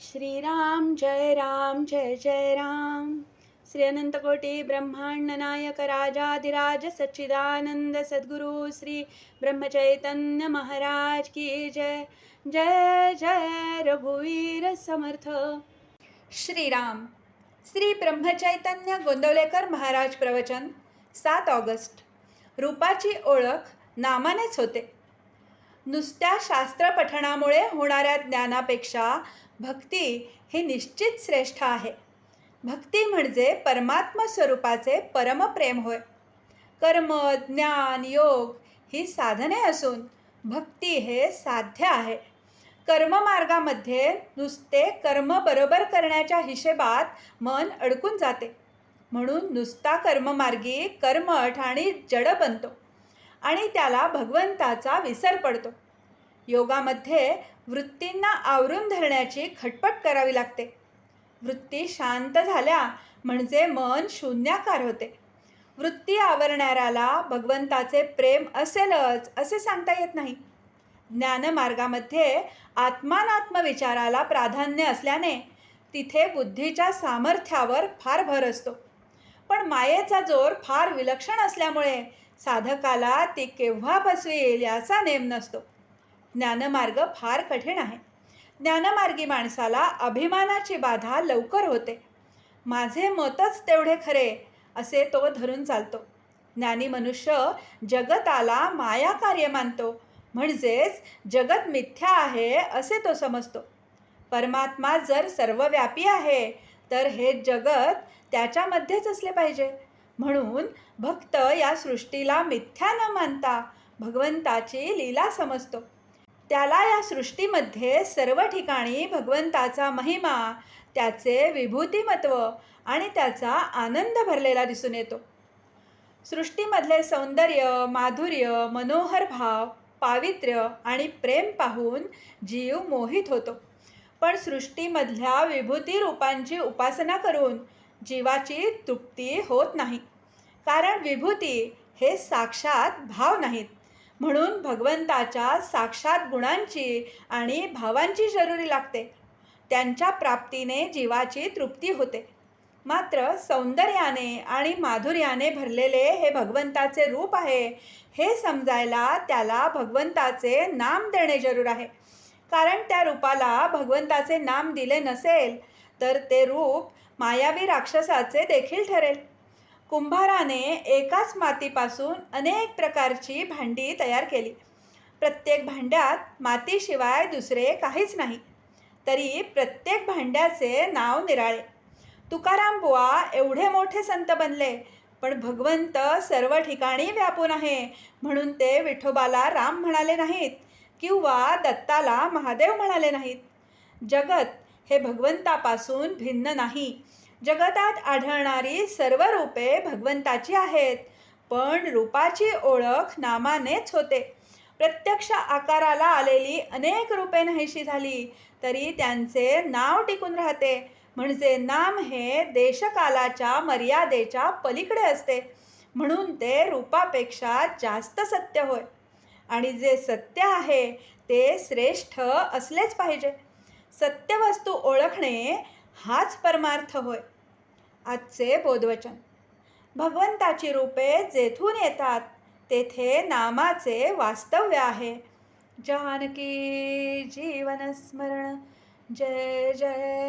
श्रीराम जय जय राम। श्री अनंतकोटी ब्रह्मांड नायक राजाधिराज सच्चिदानंद सद्गुरु श्री ब्रह्मचैतन्य महाराज की जय। जय जय रघुवीर समर्थ। श्रीराम श्री ब्रह्मचैतन्य गोंदवलेकर महाराज प्रवचन 7 ऑगस्ट। रूपाची ओळख नामानेच होते. नुसत्या शास्त्र पठणामुळे होणाऱ्या ज्ञानापेक्षा भक्ती ही निश्चित श्रेष्ठ आहे. भक्ती म्हणजे परमात्म स्वरूपाचे परमप्रेम होय. कर्म ज्ञान योग ही साधने असून भक्ती हे साध्य आहे. कर्ममार्गामध्ये नुसते कर्म बरोबर करण्याच्या हिशेबात मन अडकून जाते. म्हणून नुसता कर्ममार्गी कर्मठ आणि जड बनतो आणि त्याला भगवंताचा विसर पडतो. योगामध्ये वृत्तींना आवरून धरण्याची खटपट करावी लागते. वृत्ती शांत झाल्या म्हणजे मन शून्याकार होते. वृत्ती आवरणाऱ्याला भगवंताचे प्रेम असेलच असे सांगता येत नाही. ज्ञानमार्गामध्ये आत्मानात्मविचाराला प्राधान्य असल्याने तिथे बुद्धीच्या सामर्थ्यावर फार भर असतो. पण मायेचा जोर फार विलक्षण असल्यामुळे साधकाला ती केव्हा फसवेल याचा नेम नसतो. ज्ञानमार्ग फार कठीण आहे. ज्ञानमार्गी माणसाला अभिमानाची बाधा लवकर होते. माझे मतच तेवढे खरे असे तो धरून चालतो. ज्ञानी मनुष्य जगताला माया कार्य मानतो, म्हणजेच जगत मिथ्या आहे असे तो समजतो. परमात्मा जर सर्वव्यापी आहे तर हे जगत त्याच्यामध्येच असले पाहिजे. म्हणून भक्त या सृष्टीला मिथ्या न मानता भगवंताची लीला समजतो. त्याला या सृष्टीमध्ये सर्व ठिकाणी भगवंताचा महिमा, त्याचे विभूतिमत्व आणि त्याचा आनंद भरलेला दिसून येतो. सृष्टीमधले सौंदर्य, माधुर्य, मनोहर भाव, पावित्र्य आणि प्रेम पाहून जीव मोहित होतो. पण सृष्टीमधल्या विभूती रूपांची उपासना करून जीवाची तृप्ती होत नाही. कारण विभूती हे साक्षात भाव नाहीत. म्हणून भगवंताच्या साक्षात गुणांची आणि भावांची जरुरी लागते. त्यांच्या प्राप्तीने जीवाची तृप्ती होते. मात्र सौंदर्याने आणि माधुर्याने भरलेले हे भगवंताचे रूप आहे हे समजायला त्याला भगवंताचे नाम देणे जरूर आहे. कारण त्या रूपाला भगवंताचे नाम दिले नसेल तर ते रूप मायावी राक्षसाचे देखील ठरेल. कुंभाराने एकाच मातीपासून अनेक प्रकारची भांडी तयार केली. प्रत्येक भांड्यात मातीशिवाय दुसरे काहीच नाही. तरी प्रत्येक भांड्याचे नाव निराळे. तुकाराम बुवा एवढे मोठे संत बनले, पण भगवंत सर्व ठिकाणी व्यापून आहे म्हणून ते विठोबाला राम म्हणाले नाहीत किंवा दत्ताला महादेव म्हणाले नाहीत. जगत हे भगवंतापासून भिन्न नाही. जगतात आढळणारी सर्व रूपे भगवंताची आहेत, पण रूपाची ओळख नामानेच होते. प्रत्यक्ष आकाराला आलेली अनेक रूपे नाहीशी झाली तरी त्यांचे नाव टिकून राहते. म्हणजे नाम हे देशकालाच्या मर्यादेच्या पलीकडे असते. म्हणून ते रूपापेक्षा जास्त सत्य होय. आणि जे सत्य आहे ते श्रेष्ठ असलेच पाहिजे. सत्यवस्तू ओळखणे हाच परमार्थ होय. आजचे बोधवचन. भगवंताची रूपे जेथून येतात तेथे नामाचे वास्तव्य आहे. जानकी जीवन स्मरण. जय जय